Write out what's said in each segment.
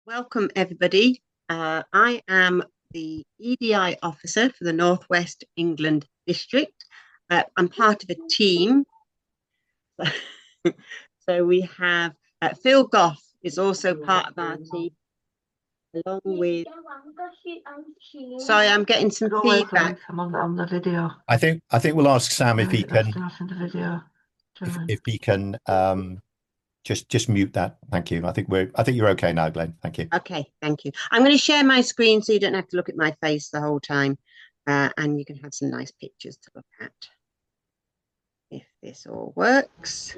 Welcome, everybody. I am the EDI officer for the Northwest England District. I'm part of a team. So we have Phil Goff is also part of our team, along with. Sorry, I'm getting some feedback. I'm on the video. I think we'll ask Sam if he can Starting the video. if he can just mute that. Thank you. I think you're okay now, Glenn. Thank you. Okay, thank you. I'm going to share my screen so you don't have to look at my face the whole time, and you can have some nice pictures to look at. If this all works.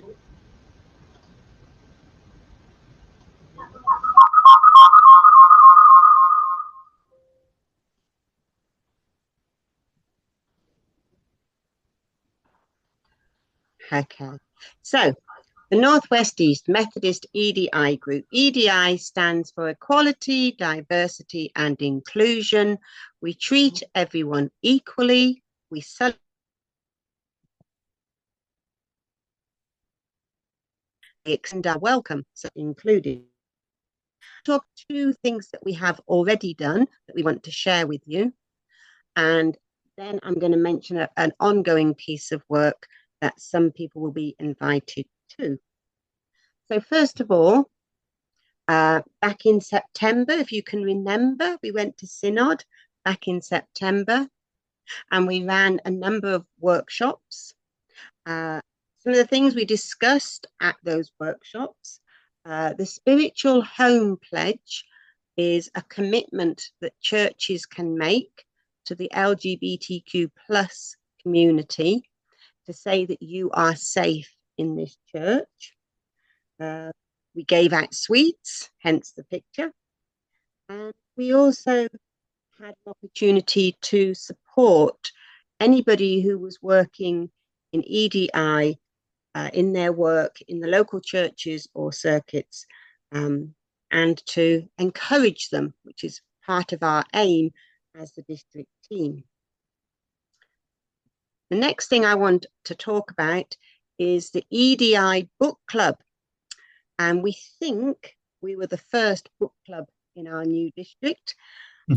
Okay, so the Northwest East Methodist EDI Group. EDI stands for Equality, Diversity and Inclusion. We treat everyone equally. We celebrate extend our welcome, so included. Talk two things that we have already done that we want to share with you. And then I'm going to mention an ongoing piece of work that some people will be invited to. So first of all, back in September, if you can remember, we went to Synod back in September and we ran a number of workshops. Some of the things we discussed at those workshops, the Spiritual Home Pledge is a commitment that churches can make to the LGBTQ plus community to say that you are safe in this church. We gave out sweets, hence the picture. And we also had an opportunity to support anybody who was working in EDI in their work in the local churches or circuits, and to encourage them, which is part of our aim as the district team. The next thing I want to talk about is the EDI Book Club. And we think we were the first book club in our new district.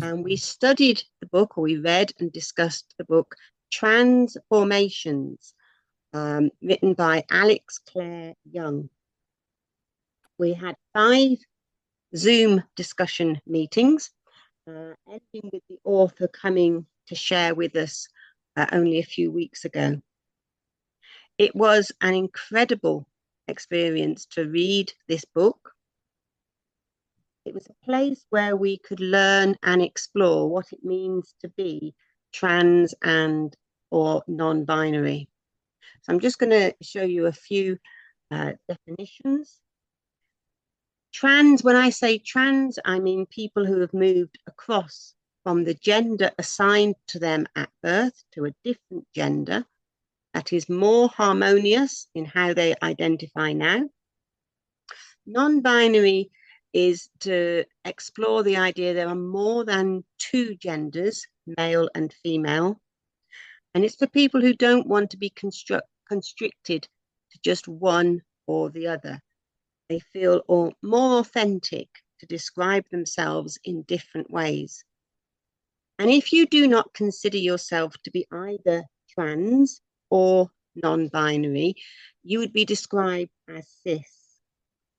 And we studied the book, or we read and discussed the book, Transformations, written by Alex Clare Young. We had 5 Zoom discussion meetings, ending with the author coming to share with us only a few weeks ago. It was an incredible experience to read this book. It was a place where we could learn and explore what it means to be trans and or non-binary. So I'm just going to show you a few definitions. Trans, when I say trans, I mean people who have moved across from the gender assigned to them at birth to a different gender that is more harmonious in how they identify now. Non-binary is to explore the idea there are more than 2 genders, male and female. And it's for people who don't want to be constricted to just one or the other. They feel more authentic to describe themselves in different ways. And if you do not consider yourself to be either trans or non-binary, you would be described as cis.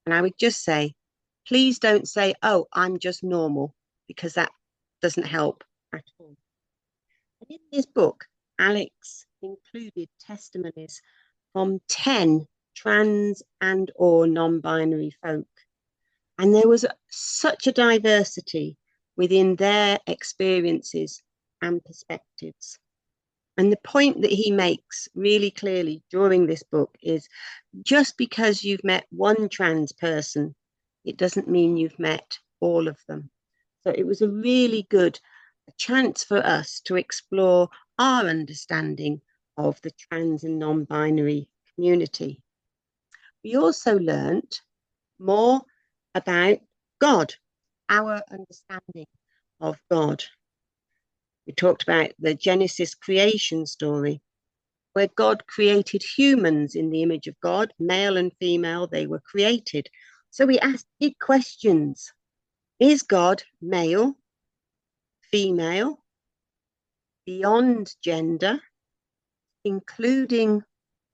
And I would just say, please don't say, oh, I'm just normal, because that doesn't help at all. And in this book, Alex included testimonies from 10 trans and or non-binary folk. And there was such a diversity within their experiences and perspectives. And the point that he makes really clearly during this book is just because you've met one trans person, it doesn't mean you've met all of them. So it was a really good chance for us to explore our understanding of the trans and non-binary community. We also learned more about God, our understanding of God. We talked about the Genesis creation story, where God created humans in the image of God, male and female, they were created. So we asked big questions. Is God male, female, beyond gender, including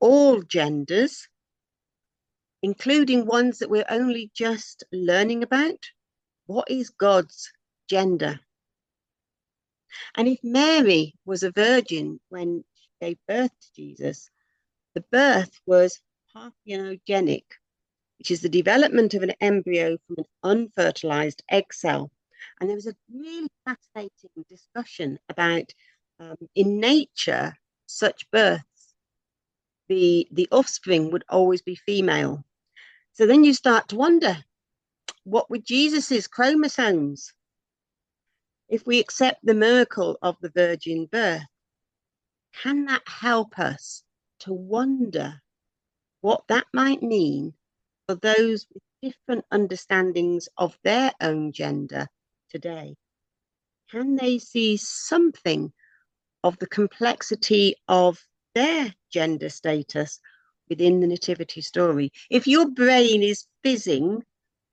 all genders, including ones that we're only just learning about? What is God's gender? And if Mary was a virgin when she gave birth to Jesus, the birth was parthenogenic, which is the development of an embryo from an unfertilized egg cell. And there was a really fascinating discussion about, in nature, such births, the offspring would always be female. So then you start to wonder, what were Jesus's chromosomes? If we accept the miracle of the virgin birth, can that help us to wonder what that might mean for those with different understandings of their own gender today? Can they see something of the complexity of their gender status within the nativity story? If your brain is fizzing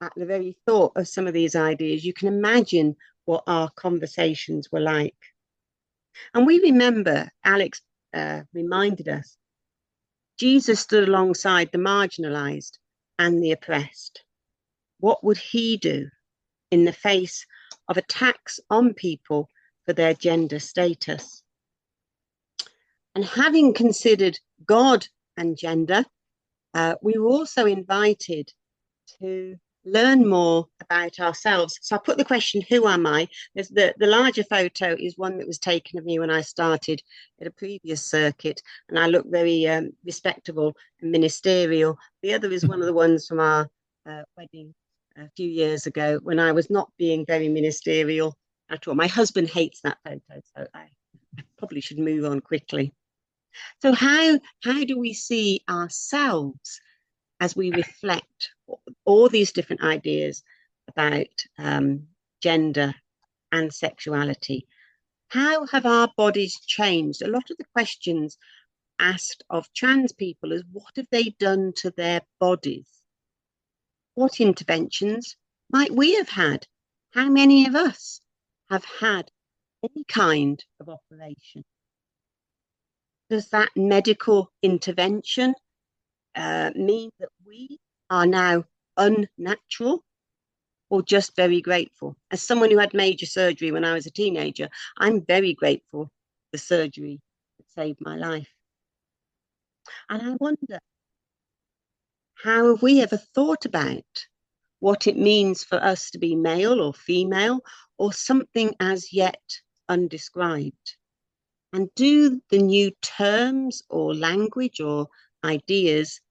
at the very thought of some of these ideas, you can imagine what our conversations were like. And we remember, Alex reminded us, Jesus stood alongside the marginalized and the oppressed. What would he do in the face of attacks on people for their gender status? And having considered God and gender, we were also invited to learn more about ourselves. So I put the question, who am I? There's the larger photo is one that was taken of me when I started at a previous circuit, and I look very respectable and ministerial. The other is one of the ones from our wedding a few years ago when I was not being very ministerial at all. My husband hates that photo, so I probably should move on quickly. So how do we see ourselves as we reflect all these different ideas about gender and sexuality? How have our bodies changed? A lot of the questions asked of trans people is, what have they done to their bodies? What interventions might we have had? How many of us have had any kind of operation? Does that medical intervention mean that we are now unnatural or just very grateful? As someone who had major surgery when I was a teenager, I'm very grateful for the surgery that saved my life. And I wonder, how have we ever thought about what it means for us to be male or female or something as yet undescribed? And do the new terms or language or ideas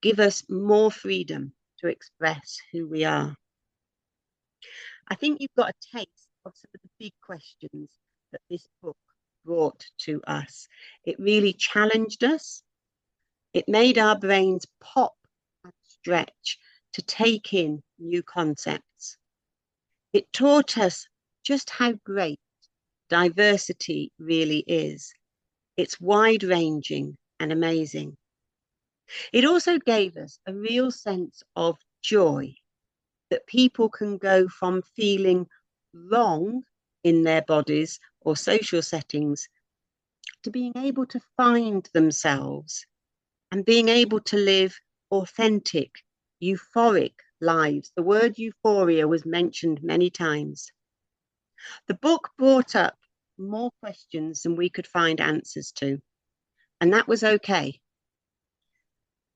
give us more freedom to express who we are? I think you've got a taste of some of the big questions that this book brought to us. It really challenged us. It made our brains pop and stretch to take in new concepts. It taught us just how great diversity really is. It's wide-ranging and amazing. It also gave us a real sense of joy that people can go from feeling wrong in their bodies or social settings to being able to find themselves and being able to live authentic, euphoric lives. The word euphoria was mentioned many times. The book brought up more questions than we could find answers to, and that was okay.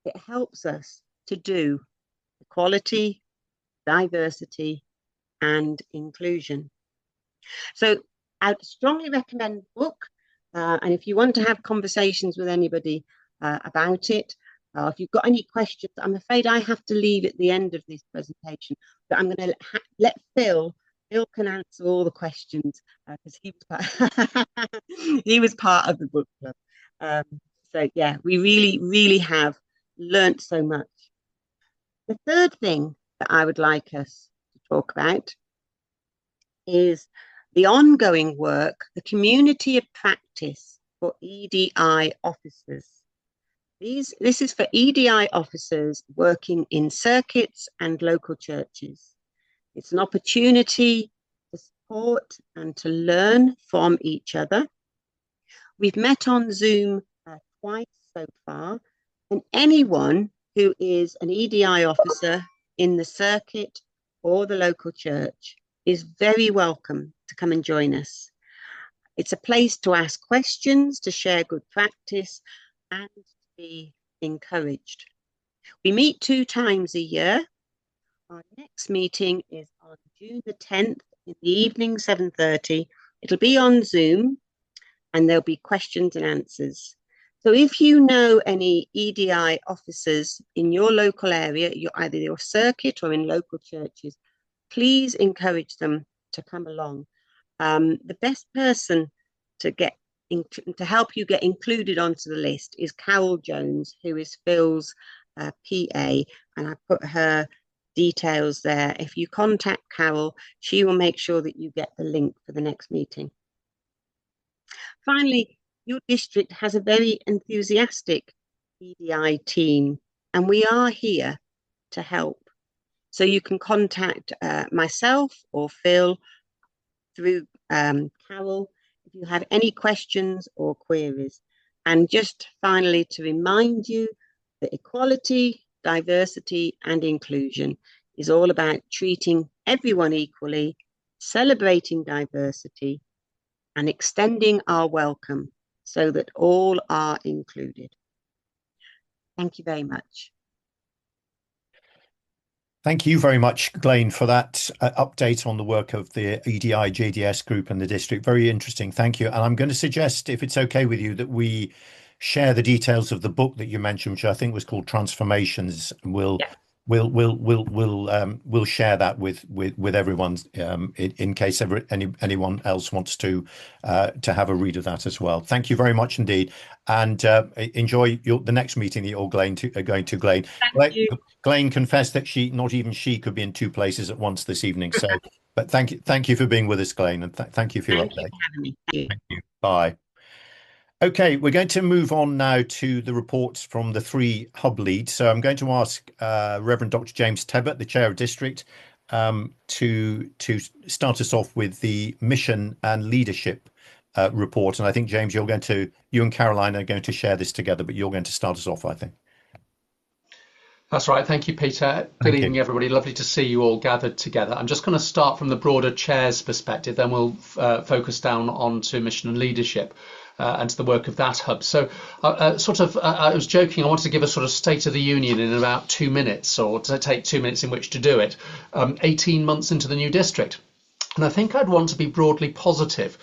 It helps us to do equality, diversity, and inclusion. So I'd strongly recommend the book. And if you want to have conversations with anybody about it, if you've got any questions, I'm afraid I have to leave at the end of this presentation, but I'm going to let Phil can answer all the questions because he was part of the book club. So yeah, we really have learnt so much. The third thing that I would like us to talk about is the ongoing work, the community of practice for EDI officers. This is for EDI officers working in circuits and local churches. It's an opportunity to support and to learn from each other. We've met on Zoom twice so far, and anyone who is an EDI officer in the circuit or the local church is very welcome to come and join us. It's a place to ask questions, to share good practice, and to be encouraged. We meet 2 times a year. Our next meeting is on June the 10th in the evening, 7:30. It'll be on Zoom, and there'll be questions and answers. So if you know any EDI officers in your local area, either your circuit or in local churches, please encourage them to come along. The best person to help you get included onto the list is Carol Jones, who is Phil's PA, and I put her details there. If you contact Carol, she will make sure that you get the link for the next meeting. Finally, your district has a very enthusiastic EDI team, and we are here to help. So you can contact myself or Phil through Carol if you have any questions or queries. And just finally, to remind you that equality, diversity, and inclusion is all about treating everyone equally, celebrating diversity, and extending our welcome so that all are included. Thank you very much. Thank you very much, Glenn, for that update on the work of the EDI JDS Group and the district. Very interesting. Thank you. And I'm going to suggest, if it's okay with you, that we share the details of the book that you mentioned, which I think was called Transformations. We'll share that with everyone in case anyone else wants to have a read of that as well. Thank you very much indeed, and enjoy the next meeting that you're going to, Glenn. Thank you. Glenn confessed that not even she could be in 2 places at once this evening. So, but thank you for being with us, Glenn, and thank you for your update. Thank you for having me. Thank you. Bye. Okay, we're going to move on now to the reports from the 3 hub leads. So I'm going to ask Reverend Dr. James Tebbett, the Chair of District, to start us off with the mission and leadership report. And I think, James, you and Caroline are going to share this together, but you're going to start us off, I think. That's right. Thank you, Peter. Good evening, everybody. Lovely to see you all gathered together. I'm just going to start from the broader chair's perspective, then we'll focus down onto mission and leadership. And to the work of that hub. So I was joking, I wanted to give a sort of state of the union in about 2 minutes, or to take 2 minutes in which to do it, 18 months into the new district. And I think I'd want to be broadly positive,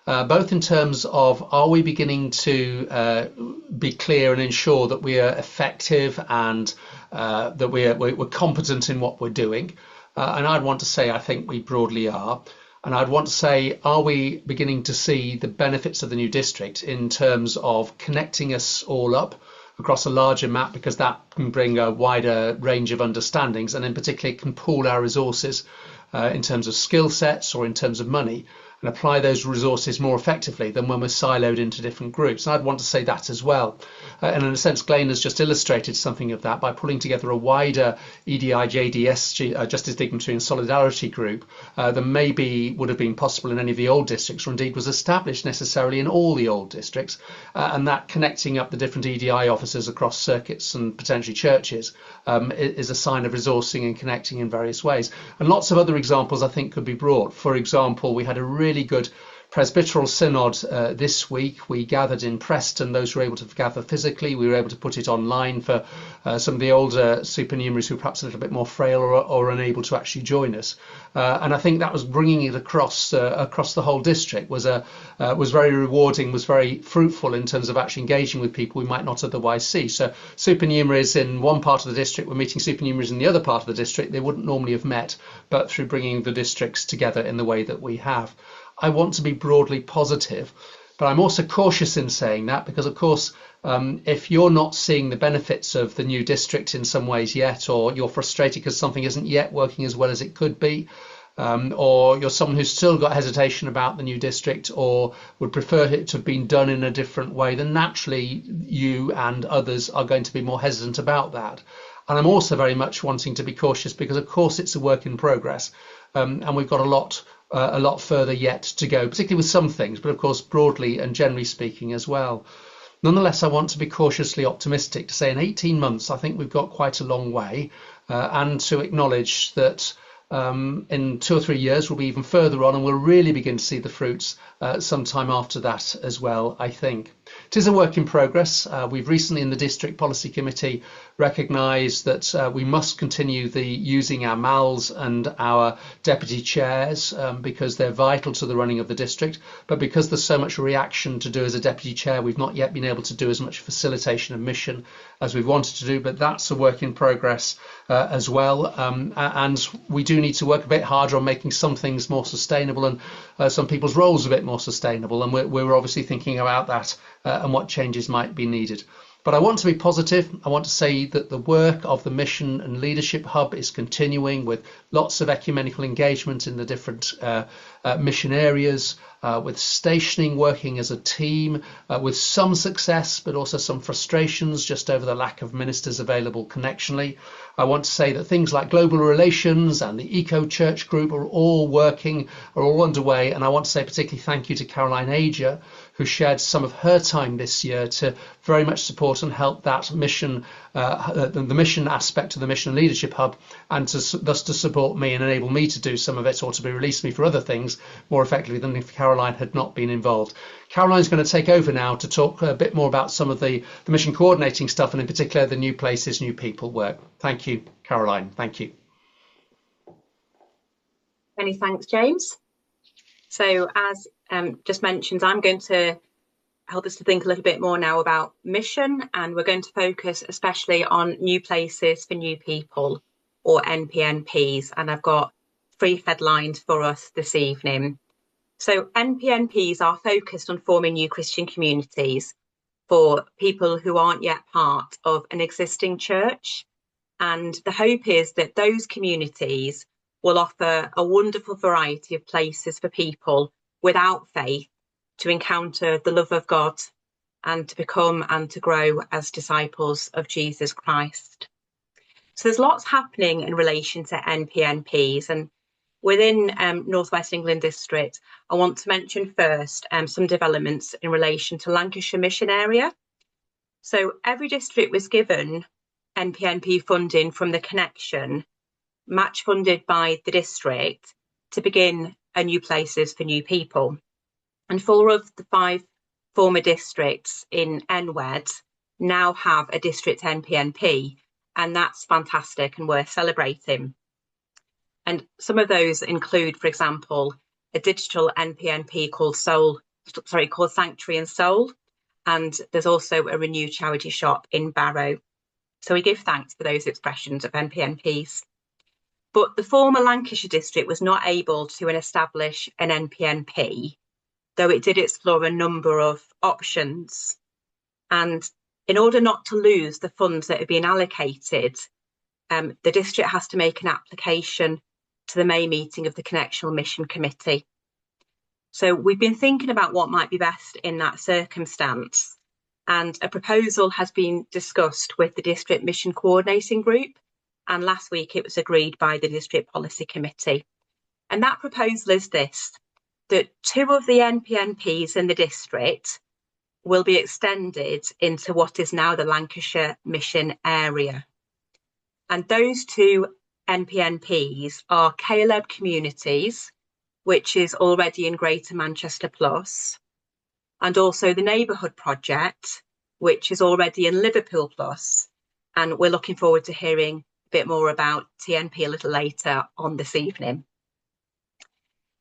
both in terms of, are we beginning to be clear and ensure that we are effective and that we're competent in what we're doing. And I'd want to say, I think we broadly are. And I'd want to say, are we beginning to see the benefits of the new district in terms of connecting us all up across a larger map, because that can bring a wider range of understandings, and in particular can pool our resources in terms of skill sets or in terms of money, and apply those resources more effectively than when we're siloed into different groups. And I'd want to say that as well. And in a sense, Glenn has just illustrated something of that by pulling together a wider EDI JDS, Justice, Dignity and Solidarity group than maybe would have been possible in any of the old districts, or indeed was established necessarily in all the old districts. And that connecting up the different EDI officers across circuits and potentially churches is a sign of resourcing and connecting in various ways. And lots of other examples I think could be brought. For example, we had a really good Presbyteral Synod this week. We gathered in Preston. Those who were able to gather physically, we were able to put it online for some of the older supernumeraries who were perhaps a little bit more frail or unable to actually join us. And I think that was bringing it across the whole district was very rewarding, was very fruitful in terms of actually engaging with people we might not otherwise see. So supernumeraries in one part of the district were meeting supernumeraries in the other part of the district they wouldn't normally have met, but through bringing the districts together in the way that we have. I want to be broadly positive, but I'm also cautious in saying that because, of course, if you're not seeing the benefits of the new district in some ways yet, or you're frustrated because something isn't yet working as well as it could be, or you're someone who's still got hesitation about the new district or would prefer it to have been done in a different way, then naturally you and others are going to be more hesitant about that. And I'm also very much wanting to be cautious because, of course, it's a work in progress, and we've got a lot further yet to go, particularly with some things, but of course, broadly and generally speaking as well. Nonetheless, I want to be cautiously optimistic to say in 18 months, I think we've got quite a long way, and to acknowledge that in 2 or 3 years we'll be even further on, and we'll really begin to see the fruits sometime after that as well, I think. It is a work in progress. We've recently in the District Policy Committee recognised that we must continue using our MALs and our deputy chairs because they're vital to the running of the district, but because there's so much reaction to do as a deputy chair, we've not yet been able to do as much facilitation of mission as we've wanted to do, but that's a work in progress as well, and we do need to work a bit harder on making some things more sustainable and some people's roles a bit more sustainable, and we're obviously thinking about that and what changes might be needed. But I want to be positive. I want to say that the work of the Mission and Leadership Hub is continuing with lots of ecumenical engagement in the different mission areas, with stationing working as a team, with some success, but also some frustrations just over the lack of ministers available connectionally. I want to say that things like global relations and the Eco Church Group are all underway. And I want to say particularly thank you to Caroline Ager, who shared some of her time this year to very much support and help that mission, the mission aspect of the Mission and Leadership Hub, and thus to support me and enable me to do some of it, or to release me for other things more effectively than if Caroline had not been involved. Caroline's going to take over now to talk a bit more about some of the mission coordinating stuff, and in particular the New Places, New People work. Thank you, Caroline. Thank you. Many thanks, James. So as just mentioned, I'm going to help us to think a little bit more now about mission, and we're going to focus especially on New Places for New People, or NPNPs, and I've got 3 headlines for us this evening. So NPNPs are focused on forming new Christian communities for people who aren't yet part of an existing church, and the hope is that those communities will offer a wonderful variety of places for people without faith to encounter the love of God and to become and to grow as disciples of Jesus Christ. So there's lots happening in relation to NPNPs, and within North West England District, I want to mention first some developments in relation to Lancashire Mission Area. So every district was given NPNP funding from the Connection, match funded by the district, to begin a New Places for New People. And 4 of the 5 former districts in NWED now have a district NPNP, and that's fantastic and worth celebrating. And some of those include, for example, a digital NPNP called Sanctuary and Soul, and there's also a renewed charity shop in Barrow. So we give thanks for those expressions of NPNPs. But the former Lancashire district was not able to establish an NPNP, though it did explore a number of options. And in order not to lose the funds that have been allocated, the district has to make an application to the May meeting of the Connectional Mission Committee. So we've been thinking about what might be best in that circumstance, and a proposal has been discussed with the District Mission Coordinating Group, and last week it was agreed by the District Policy Committee. And that proposal is this: that 2 of the NPNPs in the district will be extended into what is now the Lancashire Mission Area. And those 2 NPNPs are Caleb Communities, which is already in Greater Manchester Plus, and also the Neighbourhood Project, which is already in Liverpool Plus. And we're looking forward to hearing a bit more about TNP a little later on this evening.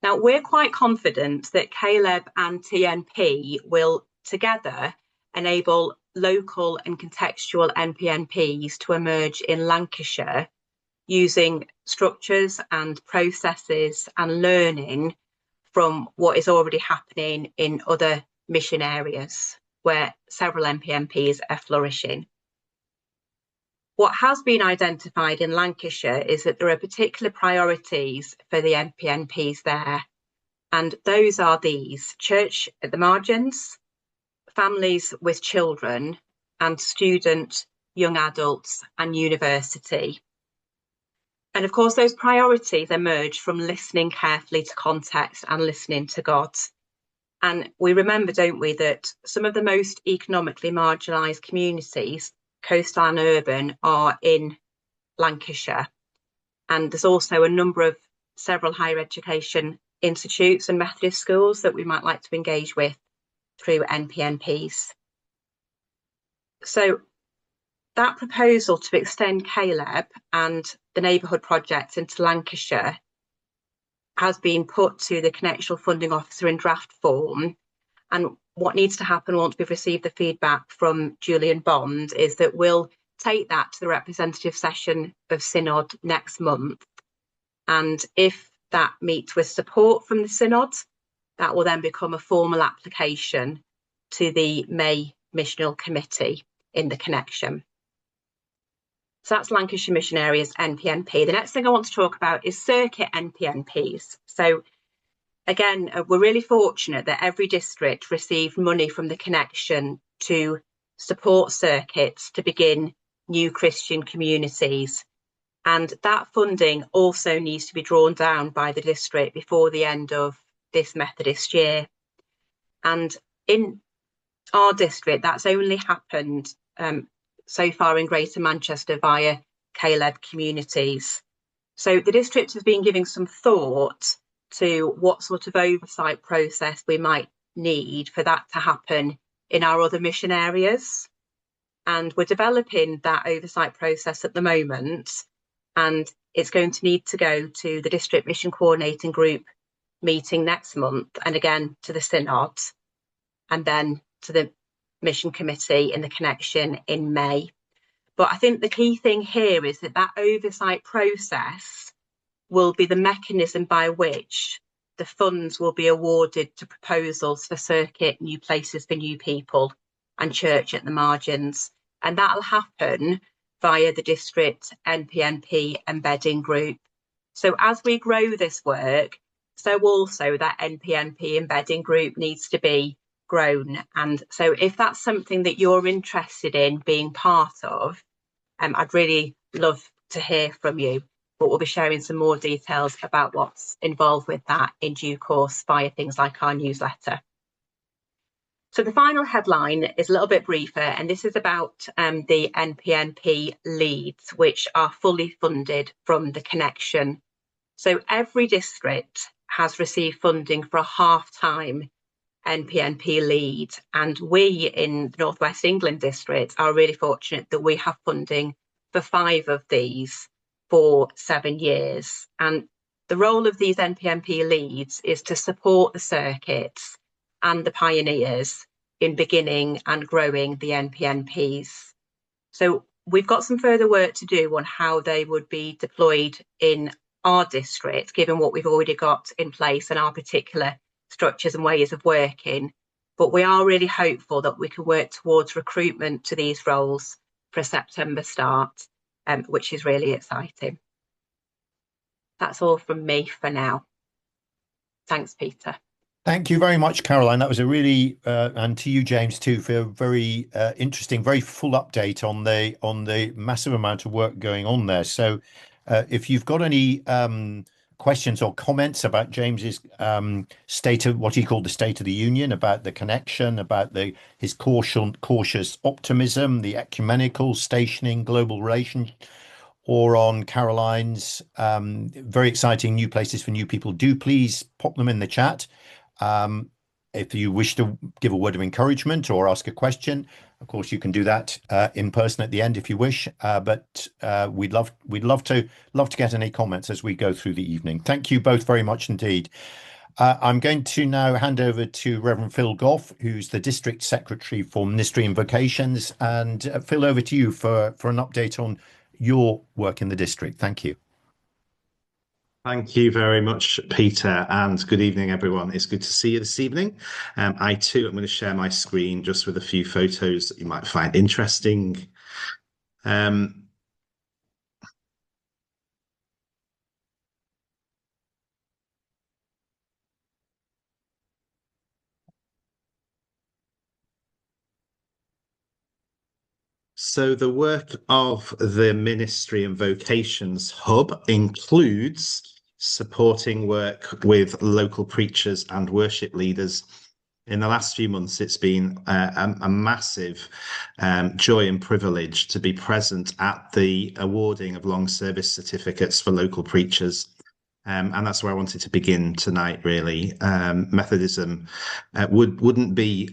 Now, we're quite confident that Caleb and TNP will together enable local and contextual NPNPs to emerge in Lancashire using structures and processes and learning from what is already happening in other mission areas where several NPNPs are flourishing. What has been identified in Lancashire is that there are particular priorities for the NPNPs there, and those are these: church at the margins, families with children, and student young adults and university. And of course, those priorities emerge from listening carefully to context and listening to God. And we remember, don't we, that some of the most economically marginalised communities, coastal and urban, are in Lancashire. And there's also a number of several higher education institutes and Methodist schools that we might like to engage with through NPNPs. So that proposal to extend CALEB and the Neighbourhood Project into Lancashire has been put to the Connectional Funding Officer in draft form. And what needs to happen once we've received the feedback from Julian Bond is that we'll take that to the representative session of Synod next month. And if that meets with support from the Synod, that will then become a formal application to the May Missional Committee in the connection. So that's Lancashire Mission Areas NPNP. The next thing I want to talk about is circuit NPNPs. So again, we're really fortunate that every district received money from the connection to support circuits to begin new Christian communities. And that funding also needs to be drawn down by the district before the end of this Methodist year. And in our district, that's only happened so far in Greater Manchester via CALEB communities. So the district has been giving some thought to what sort of oversight process we might need for that to happen in our other mission areas. And we're developing that oversight process at the moment, and it's going to need to go to the District Mission Coordinating Group meeting next month, and again to the Synod, and then to the Mission Committee in the connection in May. But I think the key thing here is that that oversight process will be the mechanism by which the funds will be awarded to proposals for circuit, new places for new people and church at the margins. And that'll happen via the district NPNP embedding group. So as we grow this work, so also that NPNP embedding group needs to be grown. And so if that's something that you're interested in being part of, I'd really love to hear from you. But we'll be sharing some more details about what's involved with that in due course via things like our newsletter. So the final headline is a little bit briefer, and this is about the NPNP leads, which are fully funded from the connection. So every district has received funding for a half-time NPNP lead, and we in the North West England district are really fortunate that we have funding for 5 of these for 7 years. And the role of these NPNP leads is to support the circuits and the pioneers in beginning and growing the NPNPs. So we've got some further work to do on how they would be deployed in our district, given what we've already got in place and our particular structures and ways of working. But we are really hopeful that we can work towards recruitment to these roles for a September start, which is really exciting. That's all from me for now. Thanks, Peter. Thank you very much, Caroline. That was a really, and to you, James, too, for a very interesting, very full update on the massive amount of work going on there. So if you've got any questions or comments about James's state of what he called the State of the Union, about the connection, about his cautious optimism, the ecumenical stationing, global relations, or on Caroline's very exciting new places for new people, do please pop them in the chat. If you wish to give a word of encouragement or ask a question, of course, you can do that in person at the end if you wish. But we'd love to get any comments as we go through the evening. Thank you both very much indeed. I'm going to now hand over to Reverend Phil Goff, who's the District Secretary for Ministry and Vocations. And Phil, over to you for an update on your work in the district. Thank you. Thank you very much, Peter, and good evening, everyone. It's good to see you this evening. I too am going to share my screen just with a few photos that you might find interesting. So the work of the Ministry and Vocations Hub includes supporting work with local preachers and worship leaders. In the last few months, it's been a massive joy and privilege to be present at the awarding of long service certificates for local preachers. And that's where I wanted to begin tonight, really. Methodism wouldn't be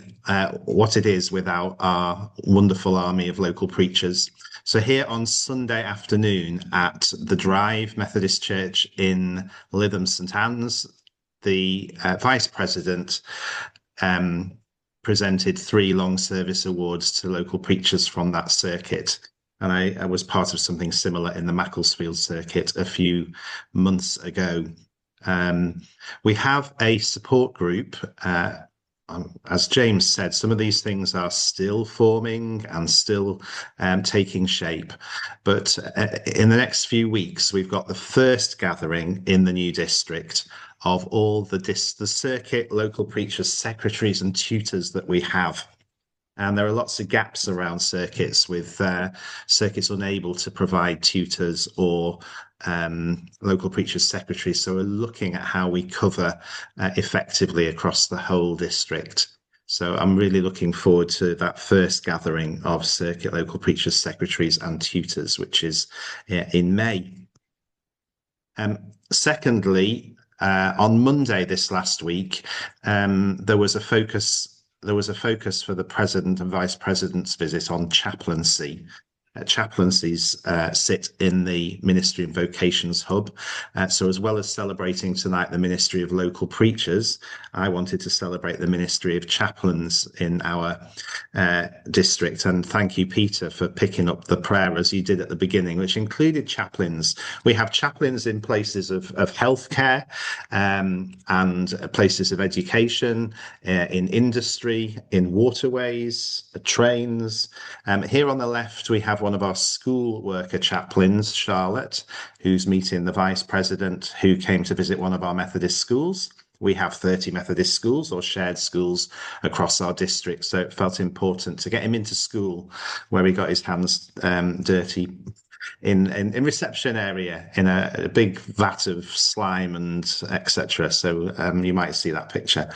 what it is without our wonderful army of local preachers. So here on Sunday afternoon at the Drive Methodist Church in Lytham St Anne's, the Vice President presented 3 long service awards to local preachers from that circuit. And I was part of something similar in the Macclesfield circuit a few months ago. We have a support group. As James said, some of these things are still forming and still taking shape. But in the next few weeks, we've got the first gathering in the new district of all the circuit local preachers, secretaries and tutors that we have. And there are lots of gaps around circuits, with circuits unable to provide tutors or local preachers secretaries. So we're looking at how we cover effectively across the whole district. So I'm really looking forward to that first gathering of circuit local preachers, secretaries and tutors, which is in May. Secondly, on Monday this last week, there was a focus for the President and Vice President's visit on chaplaincy. Chaplaincies sit in the Ministry and Vocations Hub. So as well as celebrating tonight the Ministry of Local Preachers, I wanted to celebrate the Ministry of Chaplains in our district. And thank you, Peter, for picking up the prayer as you did at the beginning, which included chaplains. We have chaplains in places of healthcare and places of education, in industry, in waterways, trains. Here on the left, we have one of our school worker chaplains, Charlotte, who's meeting the Vice President, who came to visit one of our Methodist schools. We have 30 Methodist schools or shared schools across our district, so it felt important to get him into school where he got his hands dirty in reception area in a big vat of slime and etc. So you might see that picture.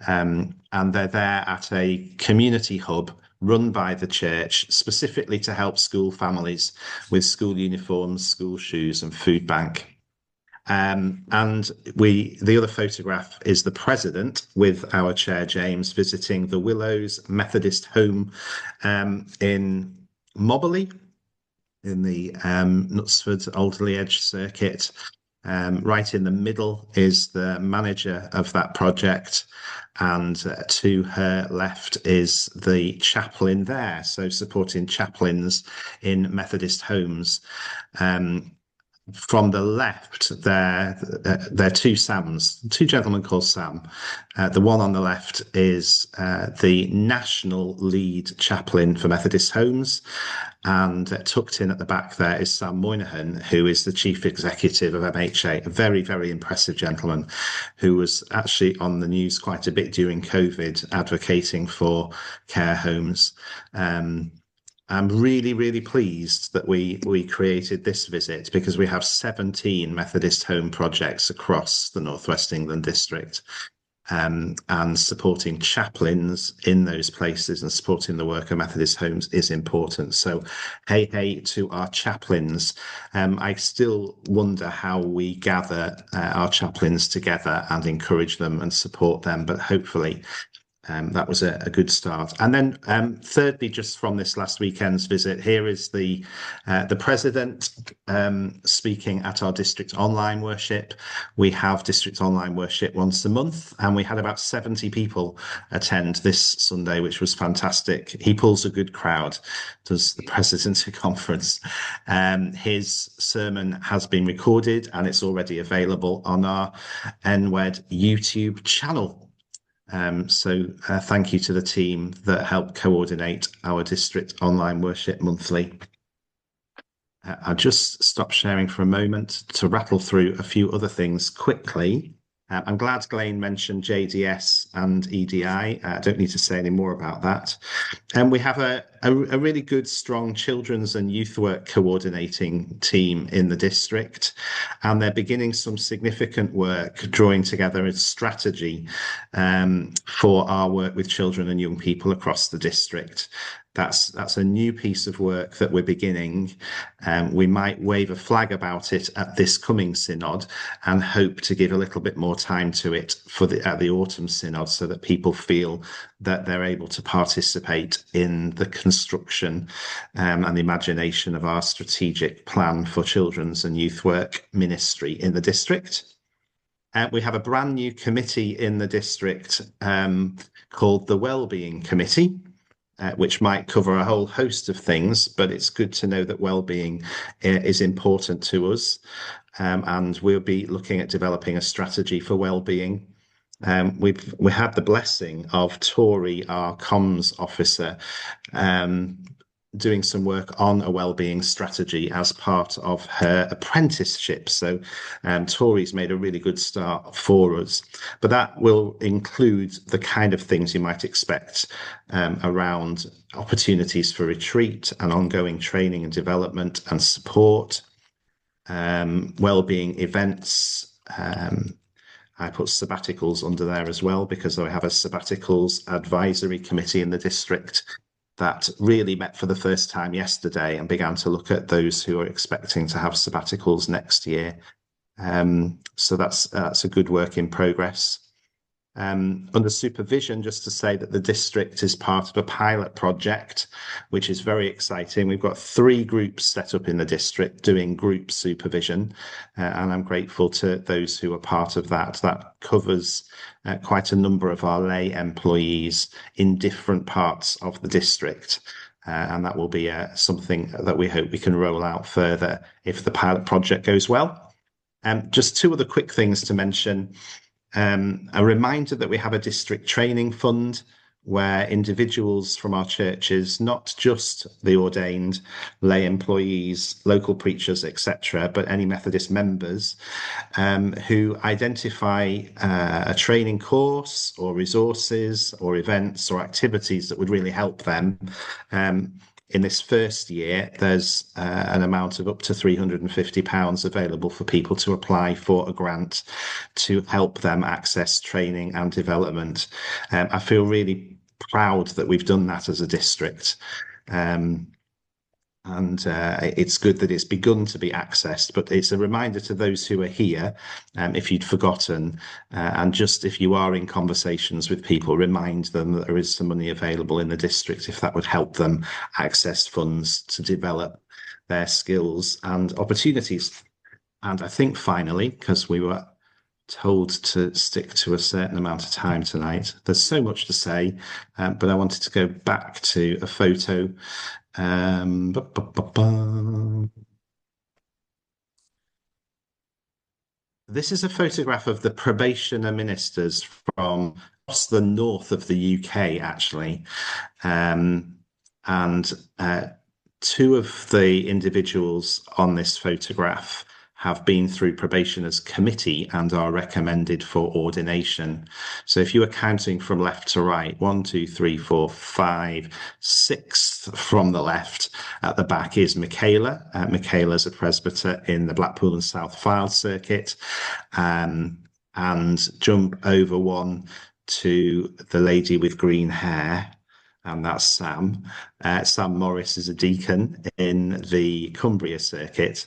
And they're there at a community hub run by the church, specifically to help school families with school uniforms, school shoes and food bank. And the other photograph is the President with our Chair James visiting the Willows Methodist Home in Mobberley in the Knutsford Alderley Edge circuit. Right in the middle is the manager of that project, and to her left is the chaplain there, so supporting chaplains in Methodist homes. From the left, there are 2 Sams, 2 gentlemen called Sam. The one on the left is the national lead chaplain for Methodist homes, and tucked in at the back there is Sam Moynihan, who is the chief executive of MHA, a very, very impressive gentleman who was actually on the news quite a bit during COVID, advocating for care homes. I'm really, really pleased that we created this visit, because we have 17 Methodist home projects across the North West England district, and supporting chaplains in those places and supporting the work of Methodist homes is important. So hey to our chaplains. I still wonder how we gather our chaplains together and encourage them and support them, but hopefully that was a good start. And then thirdly, just from this last weekend's visit, here is the President speaking at our district online worship. We have district online worship once a month, and we had about 70 people attend this Sunday, which was fantastic. He pulls a good crowd, does the President's conference. His sermon has been recorded and it's already available on our NWED YouTube channel. So thank you to the team that helped coordinate our district online worship monthly. I'll just stop sharing for a moment to rattle through a few other things quickly. I'm glad Glenn mentioned JDS and EDI. I don't need to say any more about that. And we have a really good, strong children's and youth work coordinating team in the district. And they're beginning some significant work drawing together a strategy for our work with children and young people across the district. That's a new piece of work that we're beginning. We might wave a flag about it at this coming synod and hope to give a little bit more time to it at the autumn synod, so that people feel that they're able to participate in the construction and the imagination of our strategic plan for children's and youth work ministry in the district. We have a brand new committee in the district called the Wellbeing Committee, which might cover a whole host of things, but it's good to know that well-being is important to us. And we'll be looking at developing a strategy for well-being. We had the blessing of Tori, our comms officer, doing some work on a wellbeing strategy as part of her apprenticeship. So Tori's made a really good start for us. But that will include the kind of things you might expect around opportunities for retreat and ongoing training and development and support, wellbeing events. I put sabbaticals under there as well, because I have a sabbaticals advisory committee in the district that really met for the first time yesterday and began to look at those who are expecting to have sabbaticals next year. So that's a good work in progress. Under supervision, just to say that the district is part of a pilot project, which is very exciting. We've got 3 groups set up in the district doing group supervision, and I'm grateful to those who are part of that. That covers quite a number of our lay employees in different parts of the district. And that will be something that we hope we can roll out further if the pilot project goes well. Just 2 other quick things to mention. A reminder that we have a district training fund where individuals from our churches, not just the ordained lay employees, local preachers, etc., but any Methodist members who identify a training course or resources or events or activities that would really help them. In this first year, there's an amount of up to £350 available for people to apply for a grant to help them access training and development. I feel really proud that we've done that as a district. And it's good that it's begun to be accessed, but it's a reminder to those who are here, if you'd forgotten, and just if you are in conversations with people, remind them that there is some money available in the district if that would help them access funds to develop their skills and opportunities. And I think finally, because we were told to stick to a certain amount of time tonight, there's so much to say, but I wanted to go back to a photo. This is a photograph of the probationer ministers from across the north of the UK, actually. And 2 of the individuals on this photograph have been through probationers committee and are recommended for ordination. So if you are counting from left to right, 1, 2, 3, 4, 5, 6 from the left, at the back is Michaela. Michaela's a presbyter in the Blackpool and South Fylde circuit. And jump over 1 to the lady with green hair, and that's Sam. Sam Morris is a deacon in the Cumbria circuit.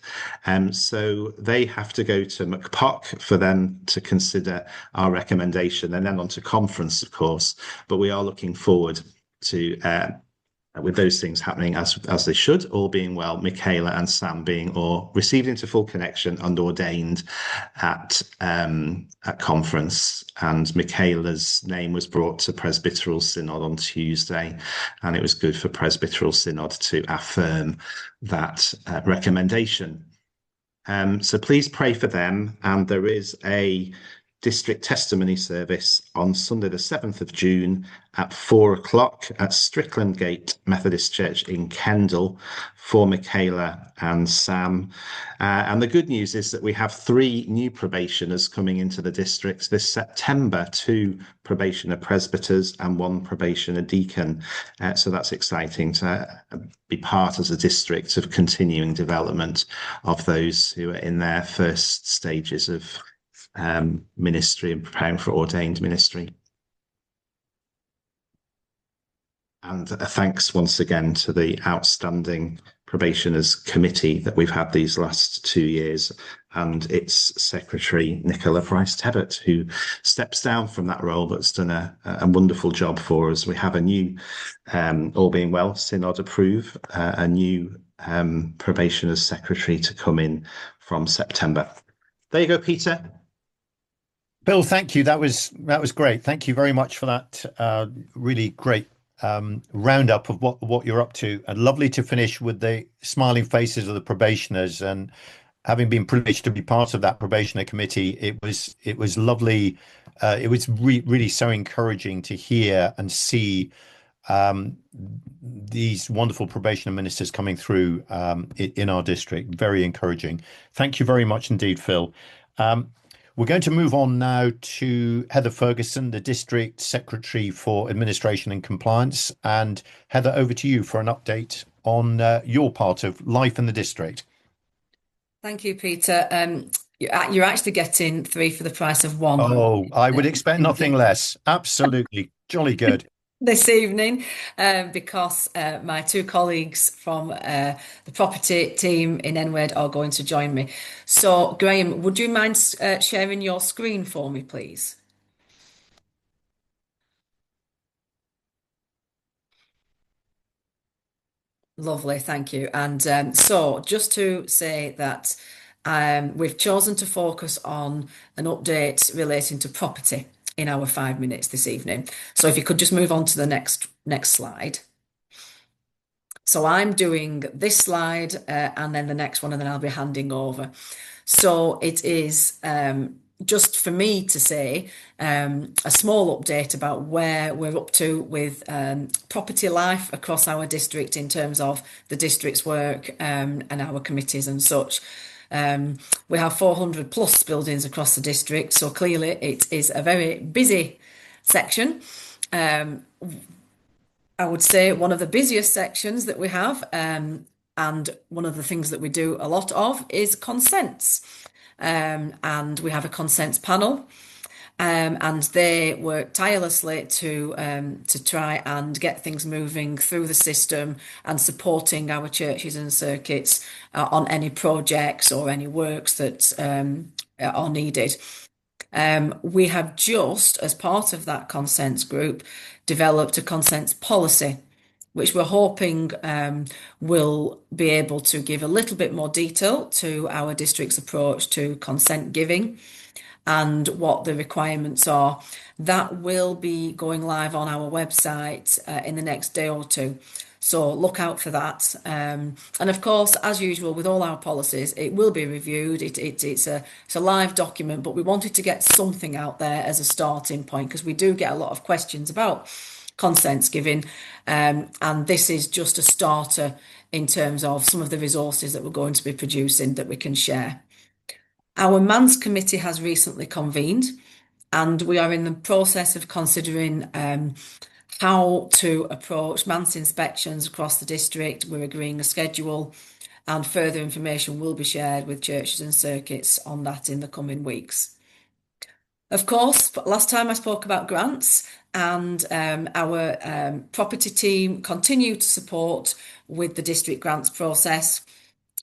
So they have to go to McPock for them to consider our recommendation, and then on to conference, of course. But we are looking forward to, with those things happening as they should, all being well, Michaela and Sam being received into full connection and ordained at conference. And Michaela's name was brought to Presbyteral Synod on Tuesday, and it was good for Presbyteral Synod to affirm that recommendation. So please pray for them. And there is a district testimony service on Sunday the 7th of June at 4 o'clock at Strickland Gate Methodist Church in Kendal for Michaela and Sam. And the good news is that we have 3 new probationers coming into the district this September, 2 probationer presbyters and 1 probationer deacon. So that's exciting to be part as a district of continuing development of those who are in their first stages of ministry and preparing for ordained ministry. And thanks once again to the outstanding probationers committee that we've had these last 2 years, and its secretary, Nicola Price-Tebbett, who steps down from that role but's done a wonderful job for us. We have a new, all being well, Synod approve, a new probationers secretary to come in from September. There you go, Peter. Bill, thank you. That was great. Thank you very much for that really great roundup of what you're up to, and lovely to finish with the smiling faces of the probationers. And having been privileged to be part of that probationer committee, it was lovely. It was really so encouraging to hear and see these wonderful probationer ministers coming through in our district. Very encouraging. Thank you very much indeed, Phil. We're going to move on now to Heather Ferguson, the District Secretary for Administration and Compliance. And Heather, over to you for an update on your part of life in the district. Thank you, Peter. You're actually getting 3 for the price of 1. Oh, I would expect nothing less. Absolutely. Jolly good. This evening, because my 2 colleagues from the property team in NWED are going to join me. So, Graham, would you mind sharing your screen for me, please? Lovely, thank you. And so, just to say that we've chosen to focus on an update relating to property in our 5 minutes this evening. So if you could just move on to the next slide. So I'm doing this slide and then the next one, and then I'll be handing over. So it is just for me to say a small update about where we're up to with property life across our district in terms of the district's work and our committees and such. We have 400 plus buildings across the district, so clearly it is a very busy section. I would say one of the busiest sections that we have, and one of the things that we do a lot of is consents. And we have a consents panel, and they work tirelessly to try and get things moving through the system and supporting our churches and circuits on any projects or any works that are needed. We have just, as part of that consents group, developed a consents policy, which we're hoping will be able to give a little bit more detail to our district's approach to consent giving and what the requirements are. That will be going live on our website in the next day or 2. So look out for that. And of course, as usual with all our policies, it will be reviewed. It's a live document, but we wanted to get something out there as a starting point because we do get a lot of questions about consents giving. And this is just a starter in terms of some of the resources that we're going to be producing that we can share. Our MANS committee has recently convened, and we are in the process of considering how to approach MANS inspections across the district. We're agreeing a schedule, and further information will be shared with churches and circuits on that in the coming weeks. Of course, last time I spoke about grants, and our property team continue to support with the district grants process.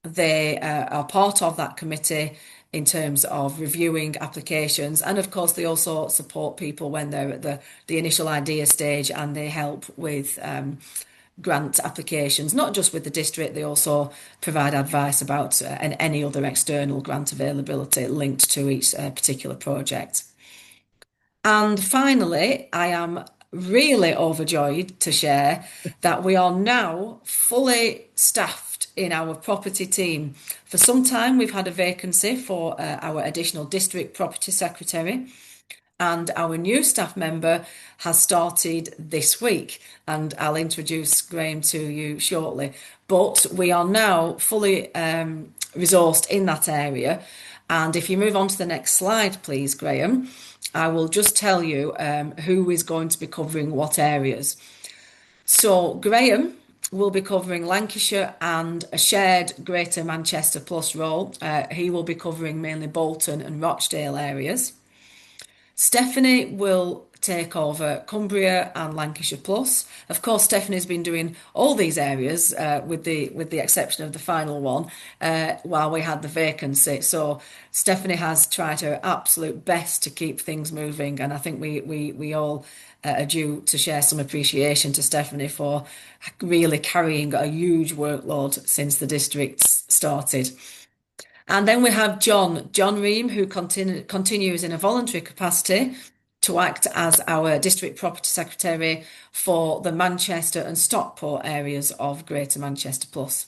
They are part of that committee in terms of reviewing applications, and of course they also support people when they're at the initial idea stage, and they help with grant applications, not just with the district. They also provide advice about any other external grant availability linked to each particular project. And finally, I am really overjoyed to share that we are now fully staffed in our property team. For some time, we've had a vacancy for our additional district property secretary, and our new staff member has started this week, and I'll introduce Graham to you shortly. But we are now fully resourced in that area. And if you move on to the next slide, please, Graham, I will just tell you who is going to be covering what areas. So Graham will be covering Lancashire and a shared Greater Manchester Plus role. He will be covering mainly Bolton and Rochdale areas. Stephanie will take over Cumbria and Lancashire Plus. Of course, Stephanie's been doing all these areas with the exception of the final one while we had the vacancy. So Stephanie has tried her absolute best to keep things moving, and I think we all are due to share some appreciation to Stephanie for really carrying a huge workload since the district started. And then we have John Ream, who continues in a voluntary capacity to act as our District Property Secretary for the Manchester and Stockport areas of Greater Manchester Plus.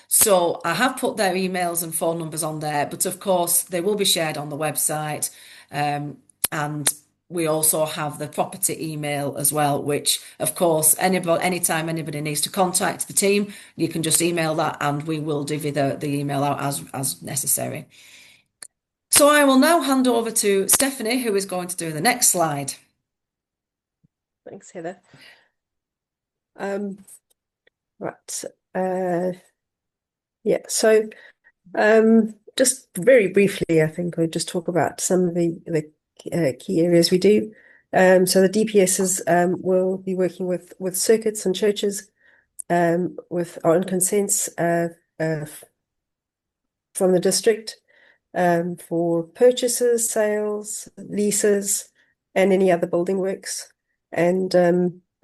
So I have put their emails and phone numbers on there, but of course they will be shared on the website. And we also have the property email as well, which of course, anytime anybody needs to contact the team, you can just email that and we will divvy the email out as necessary. So I will now hand over to Stephanie, who is going to do the next slide. Thanks, Heather. Right. Yeah, so just very briefly, I think we'll just talk about some of the key areas we do. So the DPSs will be working with circuits and churches with on consents from the district for purchases, sales, leases, and any other building works. And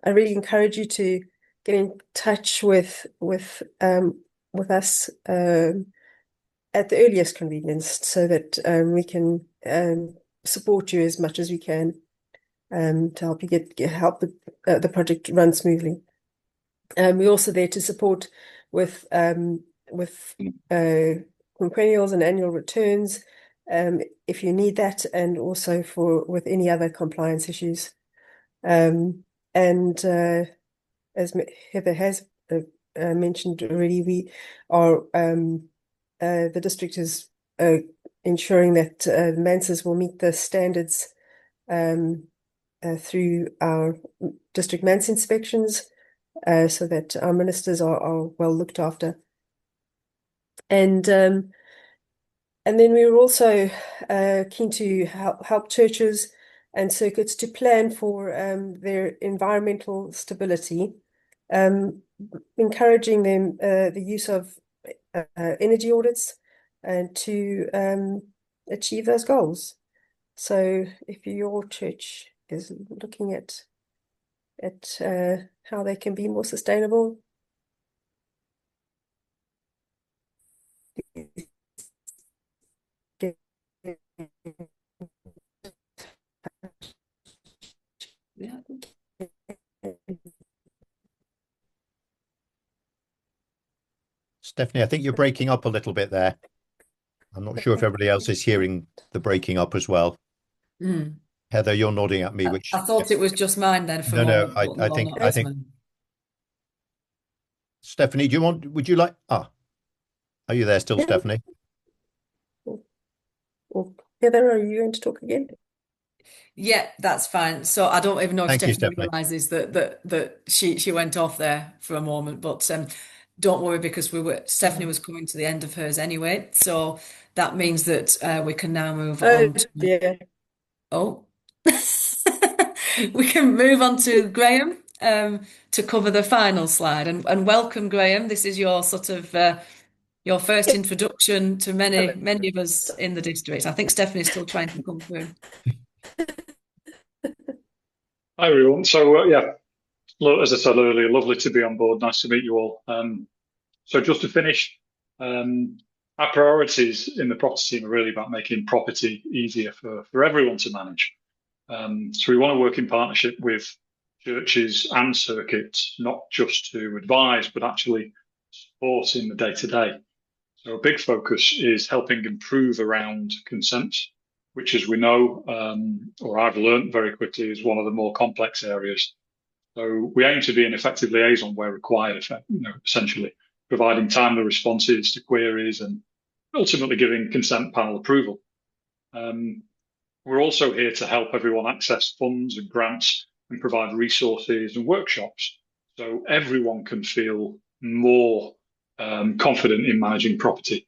I really encourage you to get in touch with us at the earliest convenience, so that we can support you as much as we can to help you help the project run smoothly. We're also there to support with quinquennials and annual returns if you need that, and also with any other compliance issues. And as Heather has mentioned already, we are the district is ensuring that MANSAs will meet the standards through our district MANSA inspections, so that our ministers are well looked after. And then we were also keen to help churches and circuits to plan for their environmental stability, encouraging them the use of energy audits and to achieve those goals. So if your church is looking at how they can be more sustainable, Yeah. Stephanie, I think you're breaking up a little bit there. I'm not sure if everybody else is hearing the breaking up as well. Mm. Heather, you're nodding at me, which I thought it was just mine then for no, I think Stephanie, would you like are you there still, Stephanie? Heather, are you going to talk again? Yeah, that's fine. So I don't even know if Thank you, Stephanie Stephanie. realizes that she went off there for a moment, but don't worry, because Stephanie was coming to the end of hers anyway. So that means that we can now move on to, we can move on to Graham to cover the final slide. And welcome, Graham. This is your sort of your first introduction to many of us in the district. I think Stephanie's still trying to come through. Hi everyone. So yeah, as I said earlier, lovely to be on board. Nice to meet you all. So just to finish, our priorities in the property team are really about making property easier for everyone to manage. So we want to work in partnership with churches and circuits, not just to advise, but actually support in the day-to-day. So a big focus is helping improve around consent, which, as we know, or I've learned very quickly, is one of the more complex areas. So we aim to be an effective liaison where required, essentially providing timely responses to queries and ultimately giving consent panel approval. We're also here to help everyone access funds and grants and provide resources and workshops so everyone can feel more confident in managing property.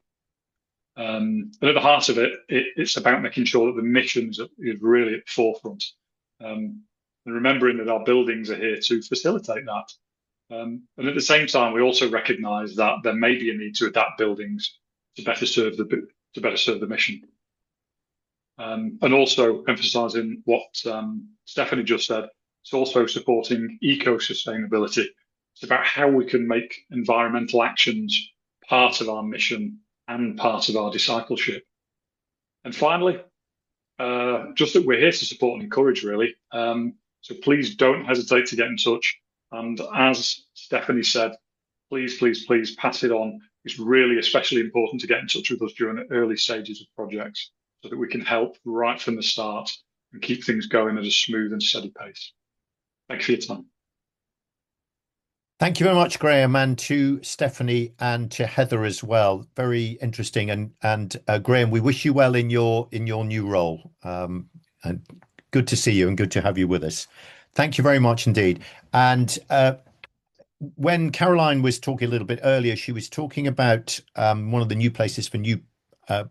And at the heart of it, it's about making sure that the mission is really at the forefront. And remembering that our buildings are here to facilitate that. And at the same time, we also recognise that there may be a need to adapt buildings to better serve the mission. And also emphasising what Stephanie just said, it's also supporting eco-sustainability. It's about how we can make environmental actions part of our mission and part of our discipleship. And finally, just that we're here to support and encourage, really. So please don't hesitate to get in touch. And as Stephanie said, please, please, please pass it on. It's really especially important to get in touch with us during the early stages of projects so that we can help right from the start and keep things going at a smooth and steady pace. Thank you for your time. Thank you very much, Graham, and to Stephanie and to Heather as well. Very interesting. And Graham, we wish you well in your new role. And good to see you and good to have you with us. Thank you very much indeed. And when Caroline was talking a little bit earlier, she was talking about one of the new places for new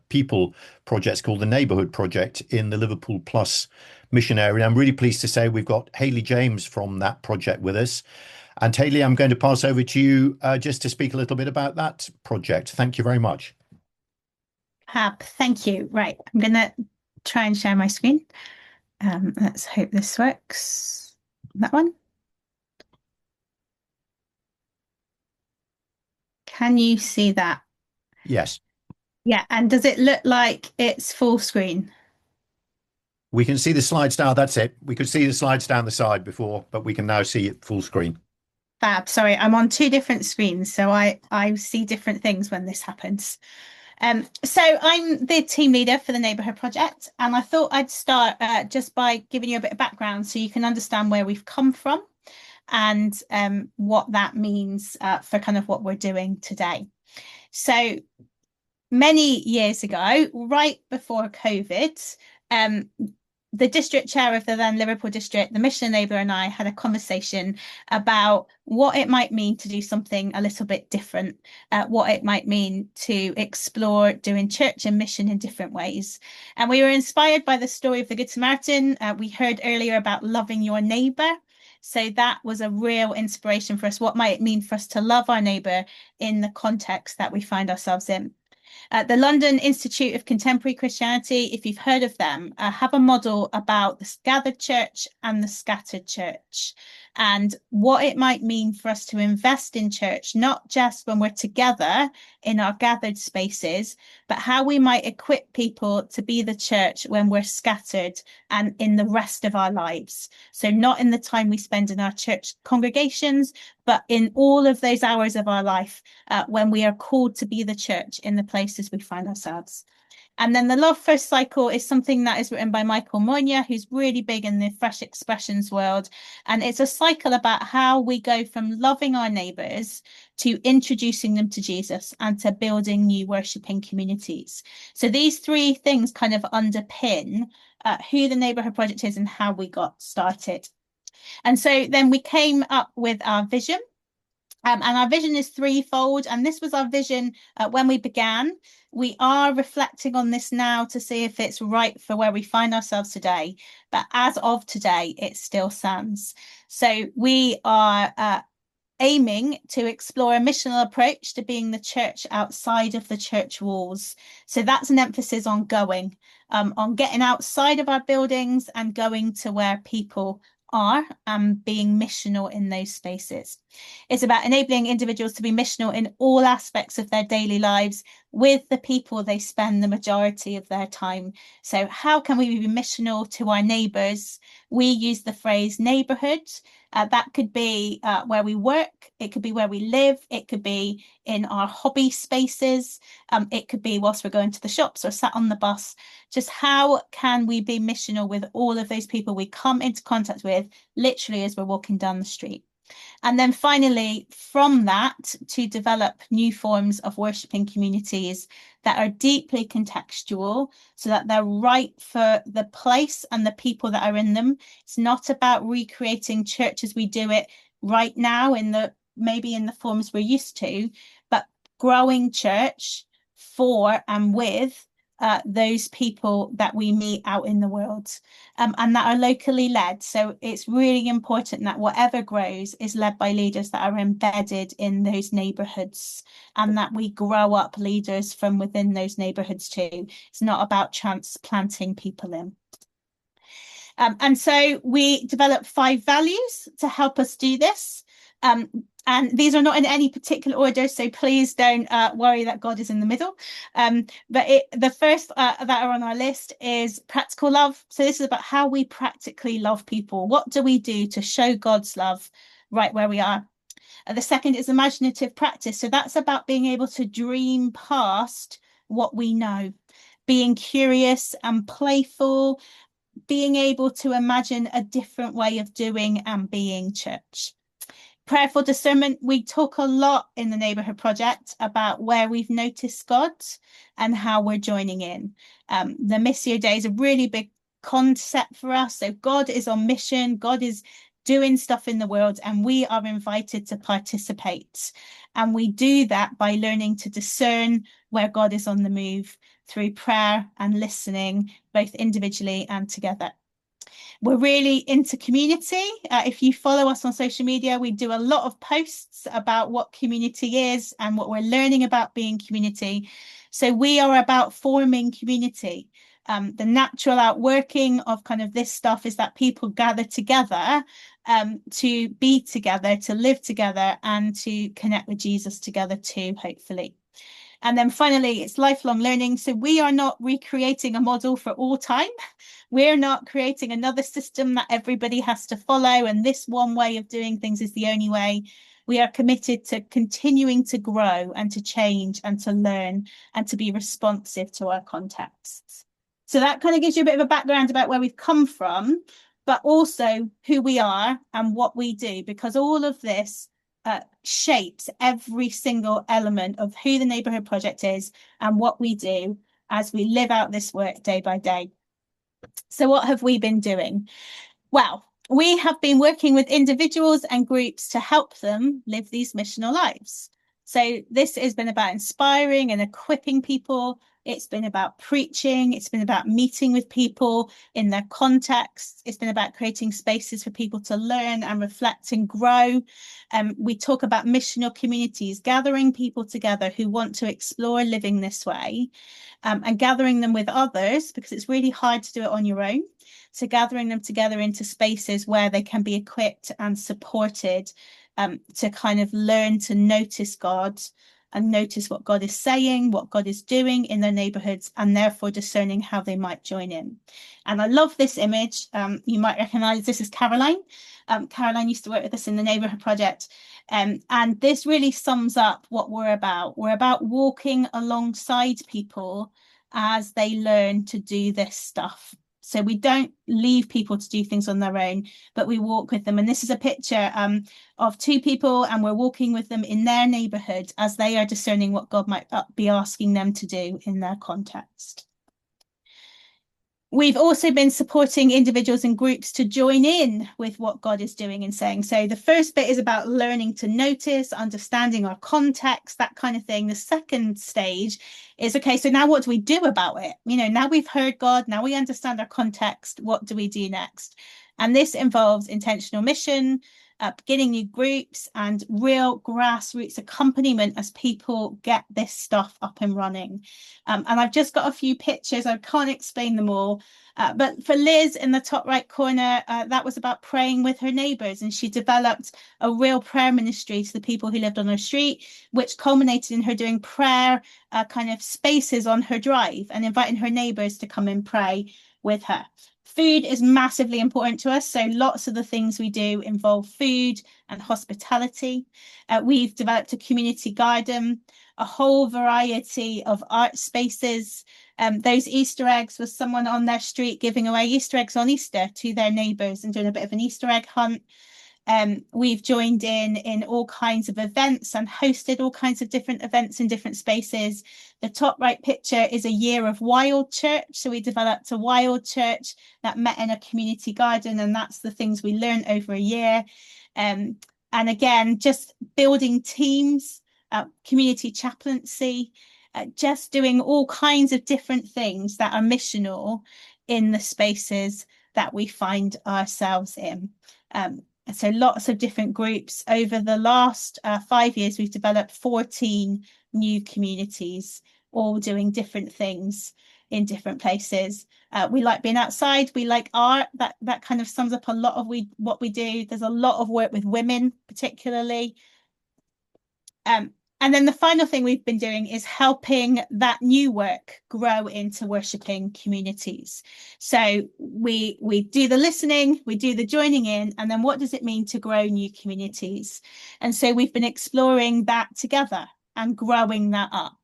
people projects called the Neighbourhood Project in the Liverpool Plus mission area. I'm really pleased to say we've got Hayley James from that project with us. And Hayley, I'm going to pass over to you just to speak a little bit about that project. Thank you very much. Thank you. Right, I'm going to try and share my screen. Let's hope this works. That one. Can you see that? Yes. Yeah, and does it look like it's full screen? We can see the slides now. That's it. We could see the slides down the side before, but we can now see it full screen. Fab. Sorry, I'm on two different screens, so I see different things when this happens. So I'm the team leader for the Neighbourhood Project, and I thought I'd start just by giving you a bit of background so you can understand where we've come from and what that means for kind of what we're doing today. So many years ago, right before COVID, the district chair of the then Liverpool district, the mission enabler, and I had a conversation about what it might mean to do something a little bit different, what it might mean to explore doing church and mission in different ways. And we were inspired by the story of the Good Samaritan. We heard earlier about loving your neighbour. So that was a real inspiration for us. What might it mean for us to love our neighbour in the context that we find ourselves in? The London Institute of Contemporary Christianity, if you've heard of them, have a model about the gathered church and the scattered church and what it might mean for us to invest in church, not just when we're together in our gathered spaces, but how we might equip people to be the church when we're scattered and in the rest of our lives. So not in the time we spend in our church congregations, but in all of those hours of our life when we are called to be the church in the places we find ourselves. And then the Love First cycle is something that is written by Michael Moynier, who's really big in the fresh expressions world. And it's a cycle about how we go from loving our neighbours to introducing them to Jesus and to building new worshipping communities. So these three things kind of underpin who the Neighbourhood Project is and how we got started. And so then we came up with our vision. And our vision is threefold. And this was our vision when we began. We are reflecting on this now to see if it's right for where we find ourselves today. But as of today, it still stands. So we are aiming to explore a missional approach to being the church outside of the church walls. So that's an emphasis on going, on getting outside of our buildings and going to where people are and being missional in those spaces. It's about enabling individuals to be missional in all aspects of their daily lives, with the people they spend the majority of their time. So how can we be missional to our neighbours? We use the phrase neighbourhood. That could be where we work, it could be where we live, it could be in our hobby spaces, it could be whilst we're going to the shops or sat on the bus. Just how can we be missional with all of those people we come into contact with, literally as we're walking down the street? And then finally, from that, to develop new forms of worshipping communities that are deeply contextual so that they're right for the place and the people that are in them. It's not about recreating church as we do it right now maybe in the forms we're used to, but growing church for and with those people that we meet out in the world, and that are locally led. So it's really important that whatever grows is led by leaders that are embedded in those neighbourhoods, and that we grow up leaders from within those neighbourhoods too. It's not about transplanting people in. And so we developed 5 values to help us do this. And these are not in any particular order, so please don't worry that God is in the middle. But the first that are on our list is practical love. So this is about how we practically love people. What do we do to show God's love right where we are? The second is imaginative practice. So that's about being able to dream past what we know, being curious and playful, being able to imagine a different way of doing and being church. Prayerful discernment. We talk a lot in the Neighbourhood Project about where we've noticed God and how we're joining in. The Missio Day is a really big concept for us. So God is on mission, God is doing stuff in the world, and we are invited to participate. And we do that by learning to discern where God is on the move through prayer and listening, both individually and together. We're really into community. If you follow us on social media, we do a lot of posts about what community is and what we're learning about being community. So we are about forming community. The natural outworking of kind of this stuff is that people gather together to be together, to live together, and to connect with Jesus together too, hopefully. And then finally, it's lifelong learning. So we are not recreating a model for all time. We're not creating another system that everybody has to follow, and this one way of doing things is the only way. We are committed to continuing to grow and to change and to learn and to be responsive to our contexts. So that kind of gives you a bit of a background about where we've come from, but also who we are and what we do, because all of this shapes every single element of who the Neighbourhood Project is and what we do as we live out this work day by day. So what have we been doing? Well, we have been working with individuals and groups to help them live these missional lives. So this has been about inspiring and equipping people. It's been about preaching. It's been about meeting with people in their contexts. It's been about creating spaces for people to learn and reflect and grow. We talk about missional communities, gathering people together who want to explore living this way, and gathering them with others, because it's really hard to do it on your own. So gathering them together into spaces where they can be equipped and supported to kind of learn to notice God and notice what God is saying, what God is doing in their neighbourhoods, and therefore discerning how they might join in. And I love this image. You might recognise this is Caroline. Caroline used to work with us in the Neighbourhood Project. And this really sums up what we're about. We're about walking alongside people as they learn to do this stuff. So we don't leave people to do things on their own, but we walk with them. And this is a picture of 2 people, and we're walking with them in their neighbourhood as they are discerning what God might be asking them to do in their context. We've also been supporting individuals and groups to join in with what God is doing and saying. So the first bit is about learning to notice, understanding our context, that kind of thing. The second stage is, okay, so now what do we do about it? You know, now we've heard God, now we understand our context, what do we do next? And this involves intentional mission, beginning new groups, and real grassroots accompaniment as people get this stuff up and running. And I've just got a few pictures. I can't explain them all. But for Liz in the top right corner, that was about praying with her neighbours, and she developed a real prayer ministry to the people who lived on her street, which culminated in her doing prayer kind of spaces on her drive and inviting her neighbours to come and pray with her. Food is massively important to us, so lots of the things we do involve food and hospitality. We've developed a community garden, a whole variety of art spaces. Those Easter eggs was someone on their street giving away Easter eggs on Easter to their neighbours and doing a bit of an Easter egg hunt. We've joined in all kinds of events and hosted all kinds of different events in different spaces. The top right picture is a year of wild church. So we developed a wild church that met in a community garden, and that's the things we learned over a year. And again, just building teams, community chaplaincy, just doing all kinds of different things that are missional in the spaces that we find ourselves in. So lots of different groups. Over the last 5 years, we've developed 14 new communities, all doing different things in different places. We like being outside. We like art. That kind of sums up a lot of what we do. There's a lot of work with women, particularly. And then the final thing we've been doing is helping that new work grow into worshipping communities. So we do the listening, we do the joining in, and then what does it mean to grow new communities? And so we've been exploring that together and growing that up.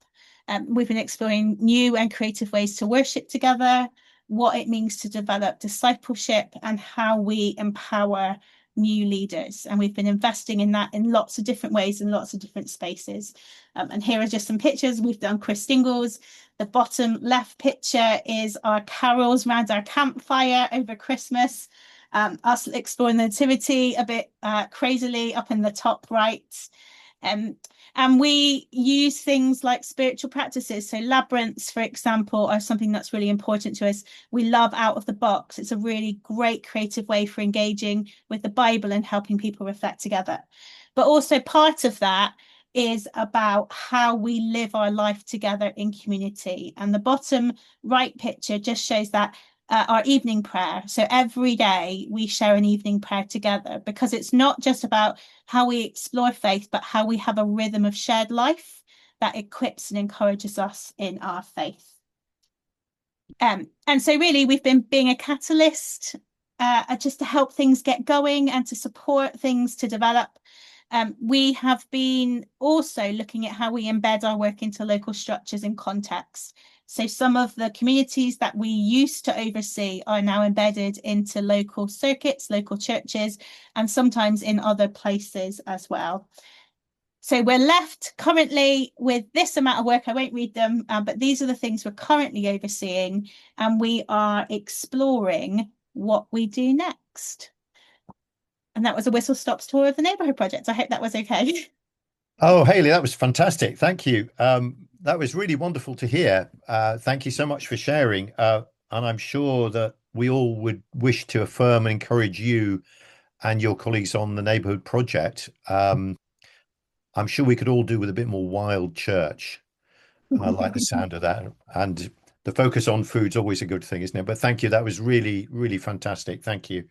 We've been exploring new and creative ways to worship together, what it means to develop discipleship, and how we empower new leaders. And we've been investing in that in lots of different ways in lots of different spaces. And here are just some pictures. We've done Christingles. The bottom left picture is our carols around our campfire over Christmas. Us exploring the nativity a bit crazily up in the top right. And we use things like spiritual practices. So labyrinths, for example, are something that's really important to us. We love out of the box. It's a really great creative way for engaging with the Bible and helping people reflect together. But also part of that is about how we live our life together in community. And the bottom right picture just shows that our evening prayer. So every day we share an evening prayer together, because it's not just about how we explore faith, but how we have a rhythm of shared life that equips and encourages us in our faith. And so really we've been being a catalyst just to help things get going and to support things to develop. We have been also looking at how we embed our work into local structures and context. So some of the communities that we used to oversee are now embedded into local circuits, local churches, and sometimes in other places as well. So we're left currently with this amount of work. I won't read them, but these are the things we're currently overseeing, and we are exploring what we do next. And that was a whistle stops tour of the Neighbourhood Project. I hope that was okay. Oh, Hayley, that was fantastic. Thank you. That was really wonderful to hear. Thank you so much for sharing. And I'm sure that we all would wish to affirm and encourage you and your colleagues on the Neighbourhood Project. I'm sure we could all do with a bit more wild church. I like the sound of that. And the focus on food's always a good thing, isn't it? But thank you. That was really, really fantastic. Thank you.